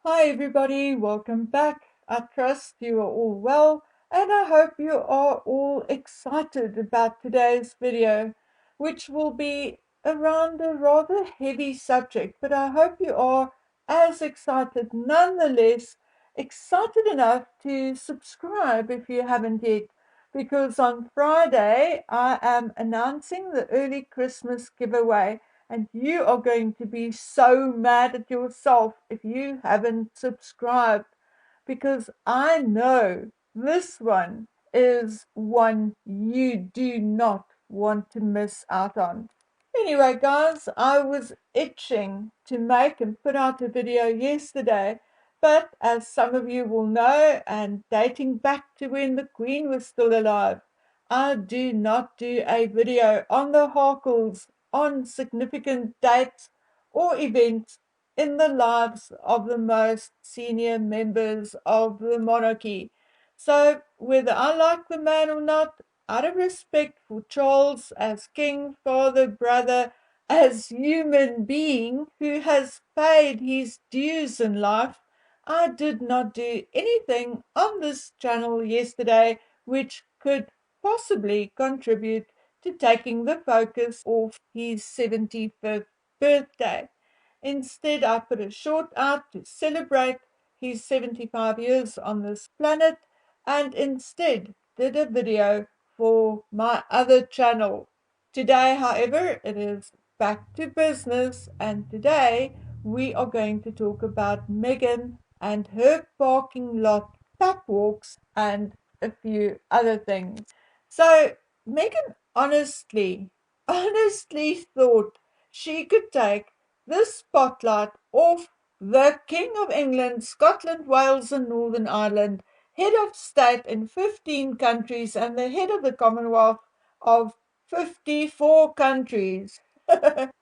Hi everybody, welcome back. I trust you are all well and I hope you are all excited about today's video, which will be around a rather heavy subject, but I hope you are as excited, nonetheless, excited enough to subscribe if you haven't yet, because on Friday I am announcing the early Christmas giveaway. And you are going to be so mad at yourself if you haven't subscribed, because I know this one is one you do not want to miss out on. Anyway, guys, I was itching to make and put out a video yesterday, but as some of you will know, and dating back to when the Queen was still alive, I do not do a video on the Harkles on significant dates or events in the lives of the most senior members of the monarchy. So, whether I like the man or not, out of respect for Charles as king, father, brother, as human being who has paid his dues in life, I did not do anything on this channel yesterday which could possibly contribute to taking the focus off his 75th birthday. Instead, I put a short out to celebrate his 75 years on this planet, and instead did a video for my other channel. Today, however, it is back to business, and today we are going to talk about Meghan and her parking lot pap walks and a few other things. So Meghan honestly thought she could take the spotlight off the King of England, Scotland, Wales, and Northern Ireland, head of state in 15 countries, and the head of the Commonwealth of 54 countries.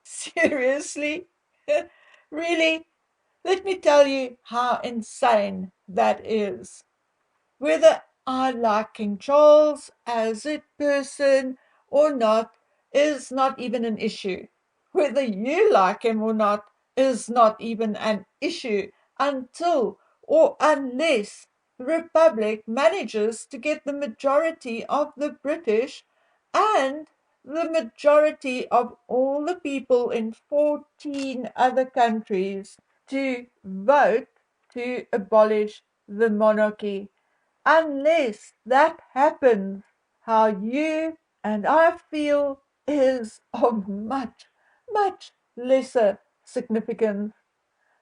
Seriously? Really? Let me tell you how insane that is. Whether I like King Charles as a person or not is not even an issue. Whether you like him or not is not even an issue until or unless the Republic manages to get the majority of the British and the majority of all the people in 14 other countries to vote to abolish the monarchy. Unless that happens, how you and I feel is of much lesser significance.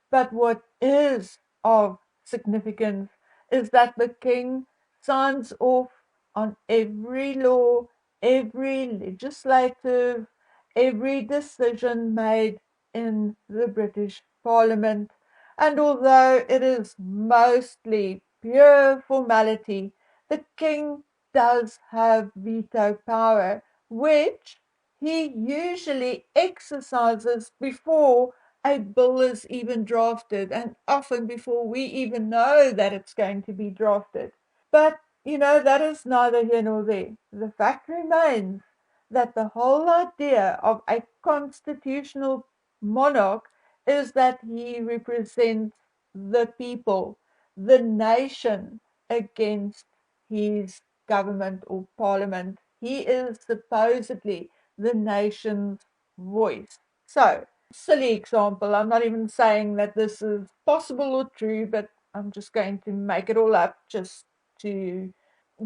But what is of significance is that the king signs off on every law, every legislative, every decision made in the British Parliament. And although it is mostly pure formality, the king does have veto power, which he usually exercises before a bill is even drafted, and often before we even know that it's going to be drafted. But, that is neither here nor there. The fact remains that the whole idea of a constitutional monarch is that he represents the people, the nation, against his government or parliament. He is supposedly the nation's voice. So, silly example. I'm not even saying that this is possible or true, but I'm just going to make it all up just to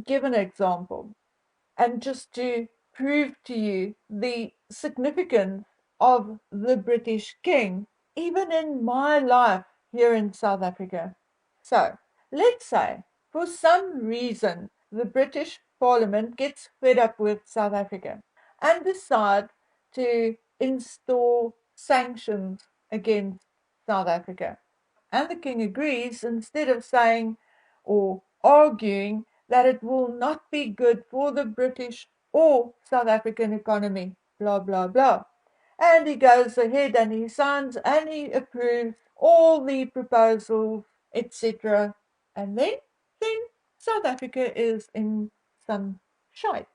give an example and just to prove to you the significance of the British King, even in my life here in South Africa. So, let's say for some reason the British Parliament gets fed up with South Africa and decide to install sanctions against South Africa. And the king agrees, instead of saying or arguing that it will not be good for the British or South African economy, blah, blah, blah. And he goes ahead and he signs and he approves all the proposals, etc. And then South Africa is in some shite.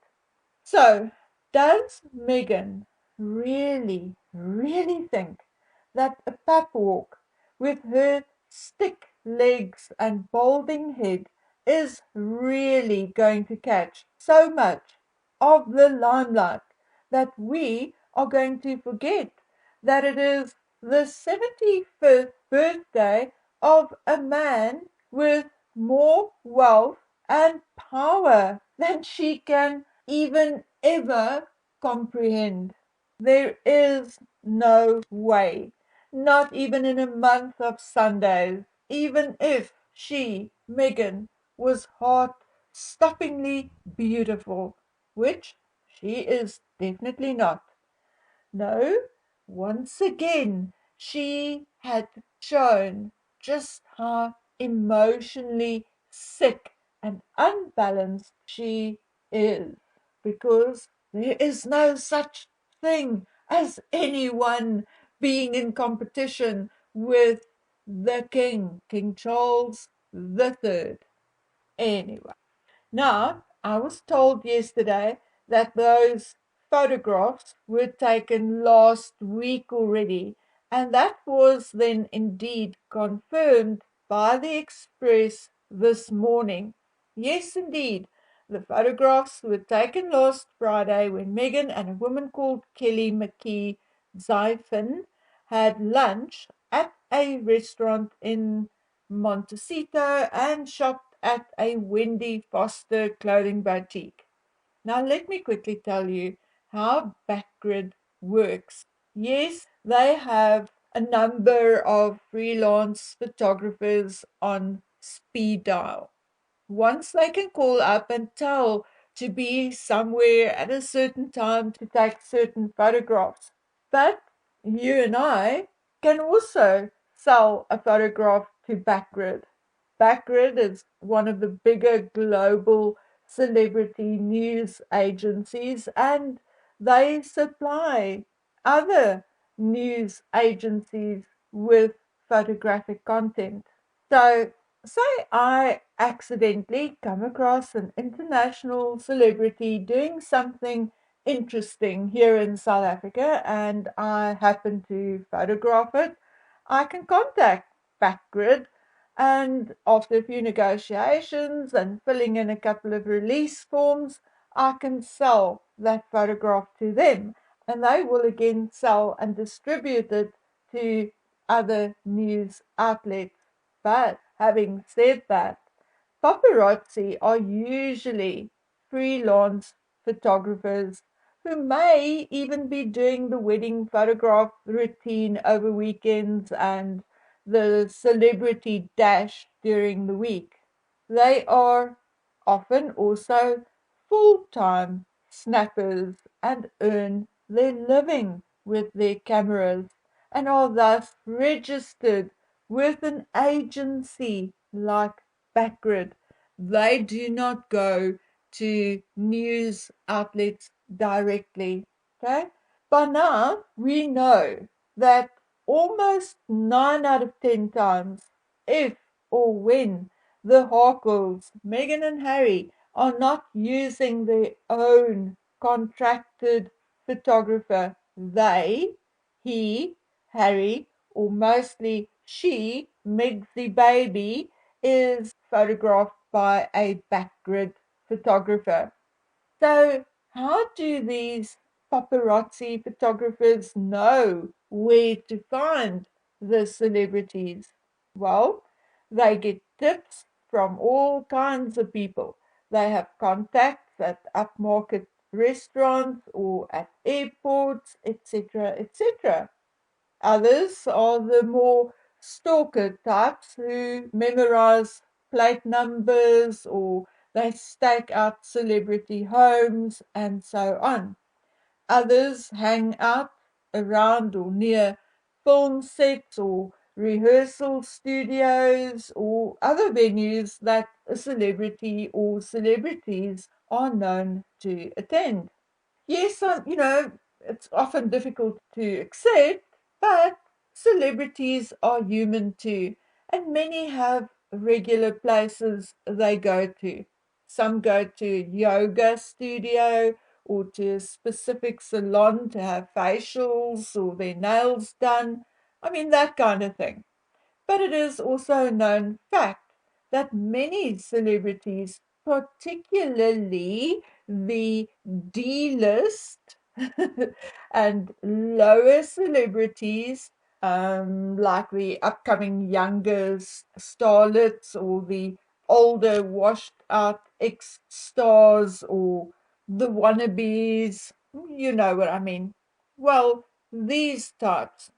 So, does Meghan really think that a pap walk with her stick legs and balding head is really going to catch so much of the limelight that we are going to forget that it is the 75th birthday of a man with more wealth and power than she can even ever comprehend. There is no way, not even in a month of Sundays, even if she, Megan, was heart-stoppingly beautiful, which she is definitely not. No, once again, she had shown just how emotionally sick and unbalanced she is, because there is no such thing as anyone being in competition with the King, King Charles the Third. Anyway. Now, I was told yesterday that those photographs were taken last week already, and that was then indeed confirmed by the Express this morning. Yes, indeed, the photographs were taken last Friday when Megan and a woman called Kelly McKee Zyphon had lunch at a restaurant in Montecito and shopped at a Wendy Foster clothing boutique. Now, let me quickly tell you how Backgrid works. Yes, they have a number of freelance photographers on speed dial. Once they can call up and tell to be somewhere at a certain time to take certain photographs. But you and I can also sell a photograph to Backgrid. Backgrid is one of the bigger global celebrity news agencies, and they supply other news agencies with photographic content. So, say I accidentally come across an international celebrity doing something interesting here in South Africa and I happen to photograph it, I can contact Backgrid, and after a few negotiations and filling in a couple of release forms, I can sell that photograph to them, and they will again sell and distribute it to other news outlets. But having said that, paparazzi are usually freelance photographers who may even be doing the wedding photograph routine over weekends and the celebrity dash during the week. They are often also full-time snappers and earn their living with their cameras and are thus registered with an agency like Backgrid. They do not go to news outlets directly. Okay? By now, we know that almost 9 out of 10 times, if or when the Harkles, Meghan and Harry, are not using their own contracted photographer, they, he, Harry, or mostly she, Meg the baby, is photographed by a Backgrid photographer. So, how do these paparazzi photographers know where to find the celebrities? Well, they get tips from all kinds of people. They have contacts at upmarket restaurants or at airports, etc., etc. Others are the more stalker types who memorize plate numbers or they stake out celebrity homes and so on. Others hang out around or near film sets or rehearsal studios or other venues that a celebrity or celebrities are known to attend. Yes, it's often difficult to accept, but celebrities are human too, and many have regular places they go to. Some go to yoga studio or to a specific salon to have facials or their nails done. I mean, that kind of thing. But it is also a known fact that many celebrities, particularly the D-list and lower celebrities, like the upcoming younger starlets or the older washed out ex-stars or the wannabes, you know what I mean. Well, these types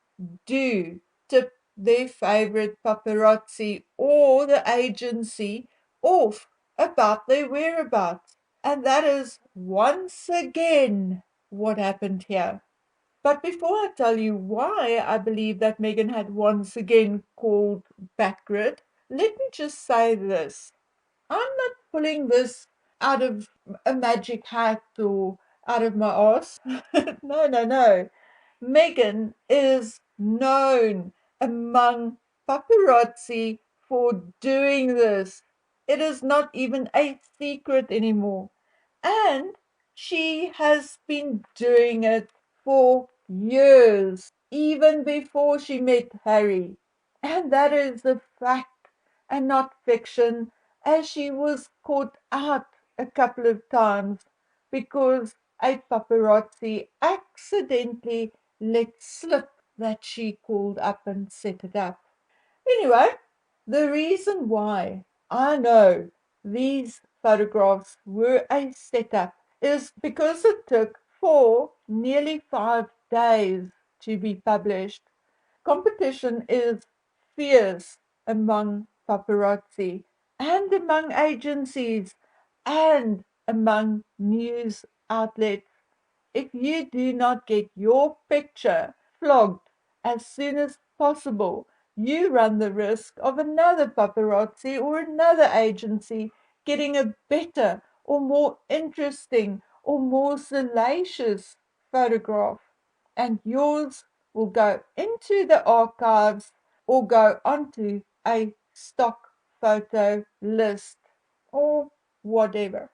do tip their favorite paparazzi or the agency off about their whereabouts. And that is once again what happened here. But before I tell you why I believe that Meghan had once again called Backgrid, let me just say this. I'm not pulling this out of a magic hat or out of my arse. No, no, no. Meghan is known among paparazzi for doing this. It is not even a secret anymore. And she has been doing it for years, even before she met Harry. And that is a fact and not fiction, as she was caught out a couple of times because a paparazzi accidentally let slip that she called up and set it up. Anyway, the reason why I know these photographs were a setup is because it took nearly 5 days to be published. Competition is fierce among paparazzi and among agencies and among news outlets. If you do not get your picture flogged as soon as possible, you run the risk of another paparazzi or another agency getting a better or more interesting or more salacious photograph, and yours will go into the archives or go onto a stock photo list or whatever.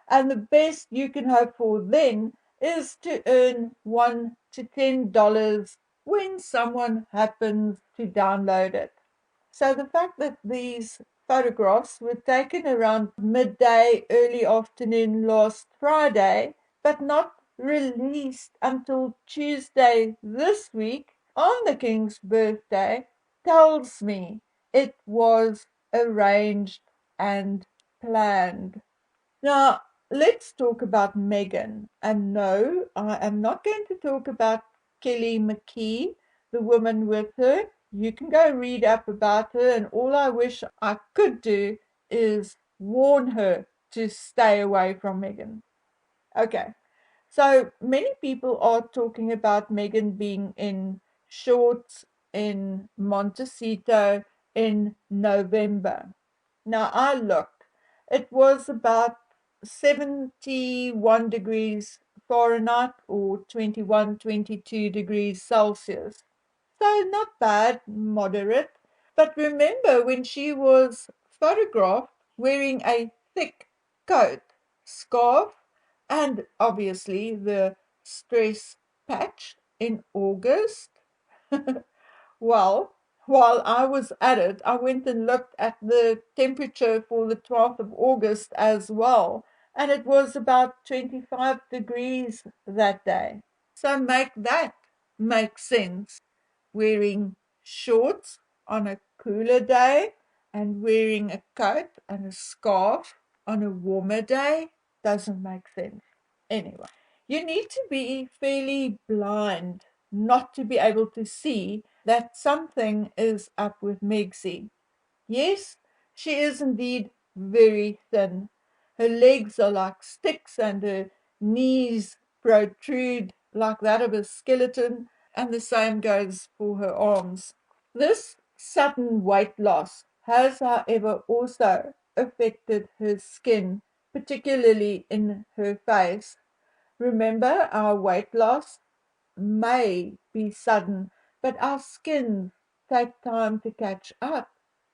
And the best you can hope for then is to earn $1 to $10 when someone happens to download it. So the fact that these photographs were taken around midday, early afternoon last Friday, but not released until Tuesday this week on the King's birthday, tells me it was arranged and planned. Now, let's talk about Meghan. And no, I am not going to talk about Kelly McKee, the woman with her. You can go read up about her, and all I wish I could do is warn her to stay away from Meghan. Okay, so many people are talking about Meghan being in shorts in Montecito in November. Now I looked. It was about 71 degrees Fahrenheit or 21, 22 degrees Celsius. So not bad, moderate. But remember when she was photographed wearing a thick coat, scarf, and obviously the stress patch in August? Well, while I was at it, I went and looked at the temperature for the 12th of August as well, and it was about 25 degrees that day. So make that make sense. Wearing shorts on a cooler day and wearing a coat and a scarf on a warmer day doesn't make sense. Anyway, you need to be fairly blind not to be able to see that something is up with Megsy. Yes, she is indeed very thin. Her legs are like sticks and her knees protrude like that of a skeleton, and the same goes for her arms. This sudden weight loss has, however, also affected her skin, particularly in her face. Remember, our weight loss may be sudden, but our skins take time to catch up,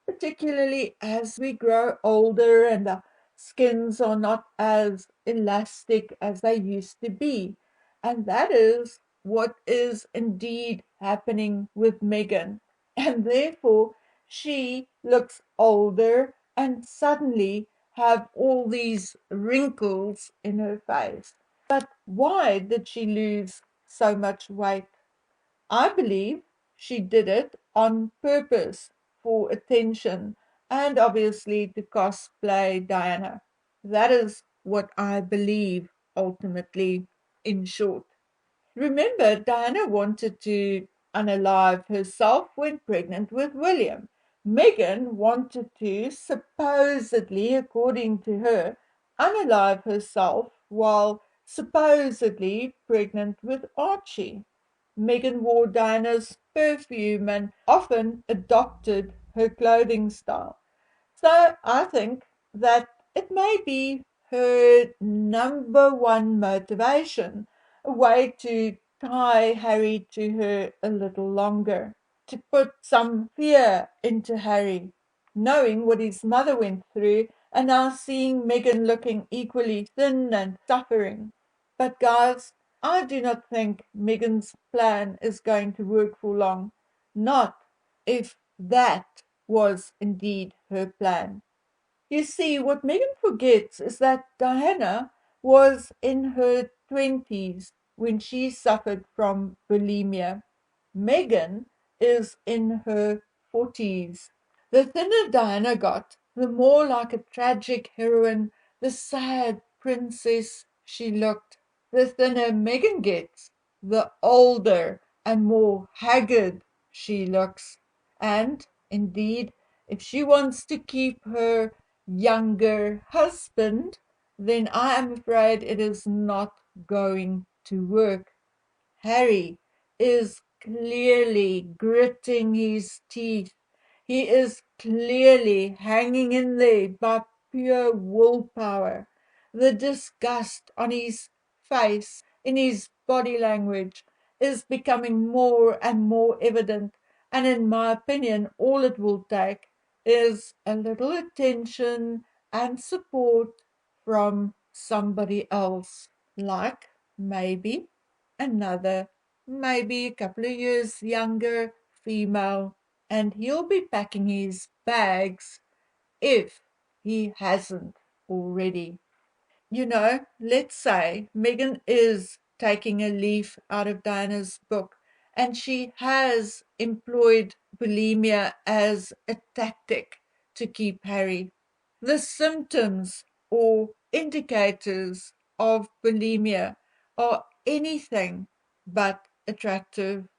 particularly as we grow older and our skins are not as elastic as they used to be. And that is what is indeed happening with Meghan. And therefore, she looks older and suddenly have all these wrinkles in her face. But why did she lose so much weight? I believe she did it on purpose for attention and obviously to cosplay Diana. That is what I believe ultimately, in short. Remember, Diana wanted to unalive herself when pregnant with William. Meghan wanted to, supposedly, according to her, unalive herself while supposedly pregnant with Archie. Meghan wore Diana's perfume and often adopted her clothing style. So I think that it may be her number one motivation, a way to tie Harry to her a little longer, to put some fear into Harry, knowing what his mother went through and now seeing Meghan looking equally thin and suffering. But guys, I do not think Meghan's plan is going to work for long. Not if that was indeed her plan. You see, what Megan forgets is that Diana was in her 20s when she suffered from bulimia. Megan is in her 40s. The thinner Diana got, the more like a tragic heroine, the sad princess she looked. The thinner Megan gets, the older and more haggard she looks. And, indeed, if she wants to keep her younger husband, then I am afraid it is not going to work. Harry is clearly gritting his teeth. He is clearly hanging in there by pure willpower. The disgust on his face, in his body language, is becoming more and more evident. And in my opinion, all it will take is a little attention and support from somebody else, like maybe another, maybe a couple of years younger female, and he'll be packing his bags if he hasn't already. Let's say Megan is taking a leaf out of Diana's book and she has employed bulimia as a tactic to keep Harry. The symptoms or indicators of bulimia are anything but attractive.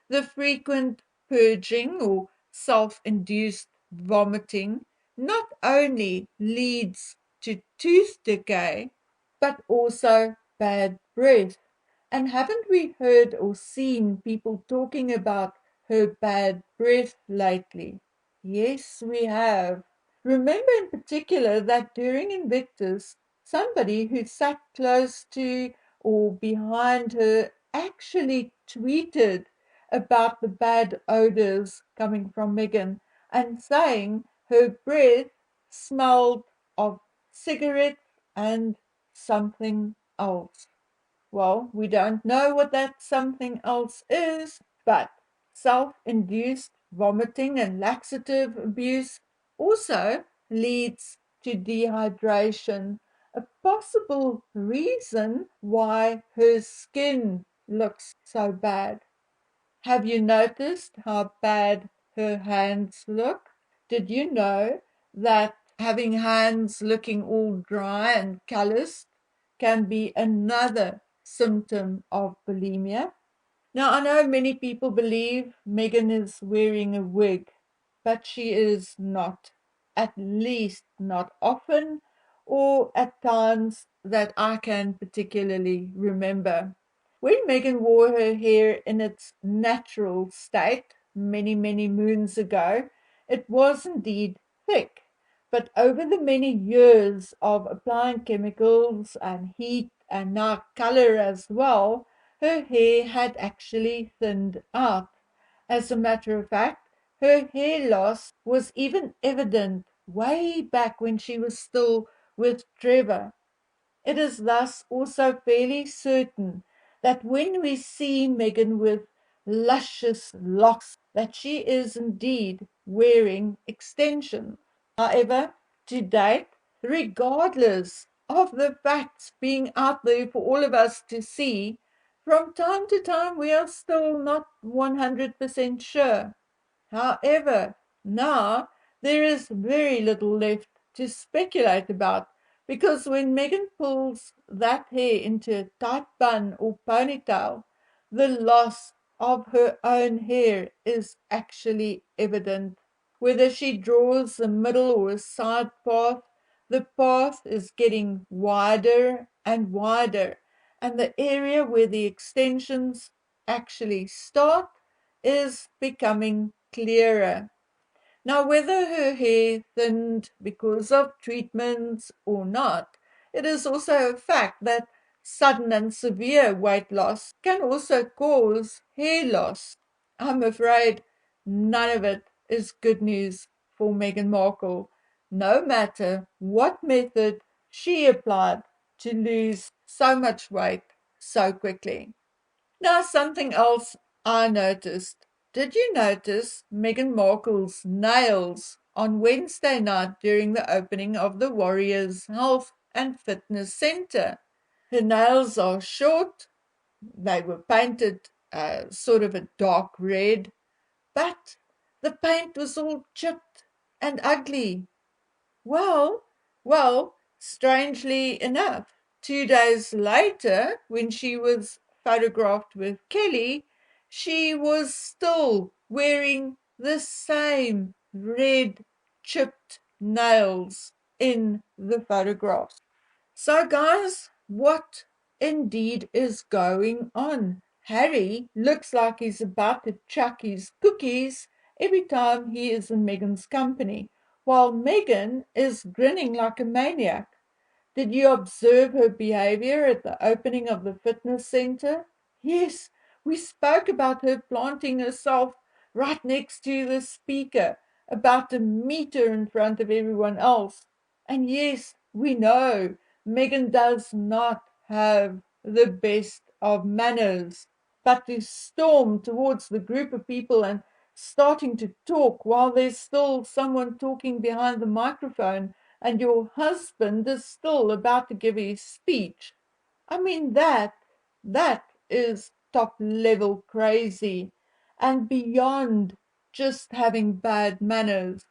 The frequent purging or self-induced vomiting not only leads to tooth decay, but also bad breath. And haven't we heard or seen people talking about her bad breath lately? Yes, we have. Remember in particular that during Invictus, somebody who sat close to or behind her actually tweeted about the bad odors coming from Megan and saying her breath smelled of cigarettes and something else. Well, we don't know what that something else is, but self-induced vomiting and laxative abuse also leads to dehydration, a possible reason why her skin looks so bad. Have you noticed how bad her hands look? Did you know that having hands looking all dry and calloused can be another symptom of bulimia? Now, I know many people believe Megan is wearing a wig, but she is not, at least not often, or at times that I can particularly remember. When Megan wore her hair in its natural state many, many moons ago, it was indeed thick. But over the many years of applying chemicals and heat and now color as well, her hair had actually thinned out. As a matter of fact, her hair loss was even evident way back when she was still with Trevor. It is thus also fairly certain that when we see Megan with luscious locks that she is indeed wearing extensions. However, to date, regardless of the facts being out there for all of us to see, from time to time we are still not 100% sure. However, now there is very little left to speculate about because when Megan pulls that hair into a tight bun or ponytail, the loss of her own hair is actually evident. Whether she draws a middle or a side path, the path is getting wider and wider, and the area where the extensions actually start is becoming clearer. Now, whether her hair thinned because of treatments or not, it is also a fact that sudden and severe weight loss can also cause hair loss. I'm afraid none of it is good news for Meghan Markle, no matter what method she applied to lose so much weight so quickly. Now, something else I noticed. Did you notice Meghan Markle's nails on Wednesday night during the opening of the Warriors Health and Fitness Center? Her nails are short, they were painted sort of a dark red, but the paint was all chipped and ugly. Well, well, strangely enough, 2 days later, when she was photographed with Kelly, she was still wearing the same red chipped nails in the photographs. So, guys, what indeed is going on? Harry looks like he's about to chuck his cookies every time he is in Meghan's company, while Meghan is grinning like a maniac. Did you observe her behavior at the opening of the fitness center? Yes, we spoke about her planting herself right next to the speaker, about to meet her in front of everyone else. And yes, we know Meghan does not have the best of manners, but to storm towards the group of people and starting to talk while there's still someone talking behind the microphone and your husband is still about to give his speech. I mean, that is top level crazy and beyond just having bad manners.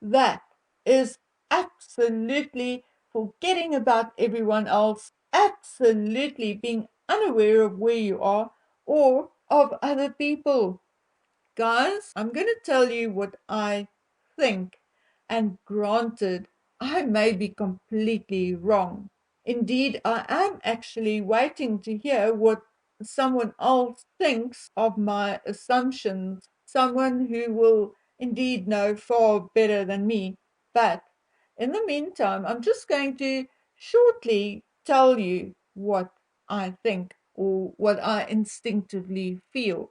That is absolutely forgetting about everyone else, absolutely being unaware of where you are or of other people. Guys, I'm going to tell you what I think, and granted, I may be completely wrong. Indeed, I am actually waiting to hear what someone else thinks of my assumptions, someone who will indeed know far better than me. But in the meantime, I'm just going to shortly tell you what I think or what I instinctively feel.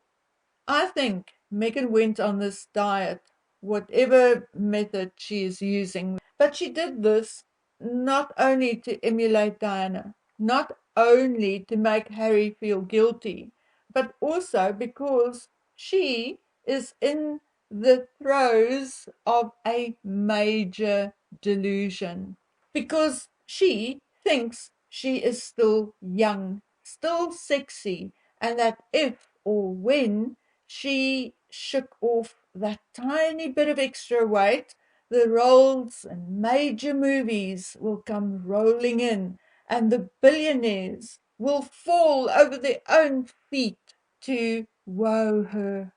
I think Megan went on this diet, whatever method she is using, but she did this not only to emulate Diana, not only to make Harry feel guilty, but also because she is in the throes of a major delusion. Because she thinks she is still young, still sexy, and that if or when she shook off that tiny bit of extra weight, the roles and major movies will come rolling in, and the billionaires will fall over their own feet to woe her.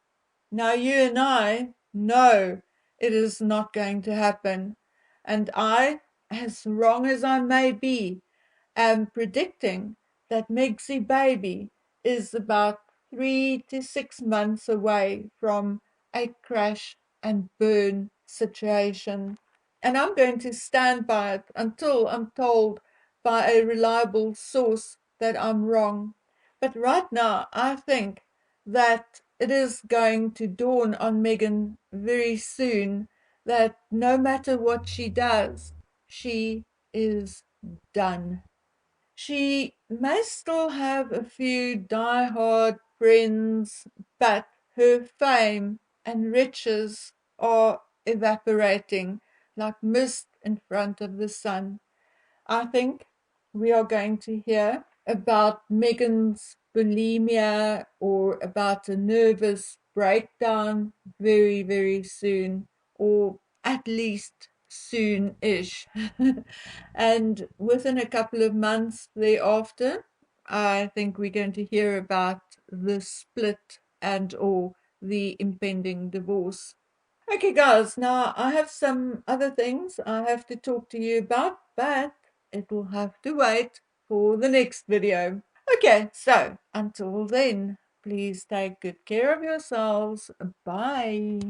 Now, you and I know it is not going to happen, and I, as wrong as I may be, am predicting that Megsy baby is about 3 to 6 months away from a crash and burn situation. And I'm going to stand by it until I'm told by a reliable source that I'm wrong. But right now, I think that it is going to dawn on Meghan very soon that no matter what she does, she is done. She may still have a few die-hard friends, but her fame and riches are evaporating like mist in front of the sun. I think we are going to hear about Megan's bulimia or about a nervous breakdown very, very soon, or at least soon-ish. And within a couple of months thereafter, I think we're going to hear about the split and or the impending divorce. Okay, guys, now I have some other things I have to talk to you about, but it will have to wait for the next video. Okay, so until then, please take good care of yourselves. Bye.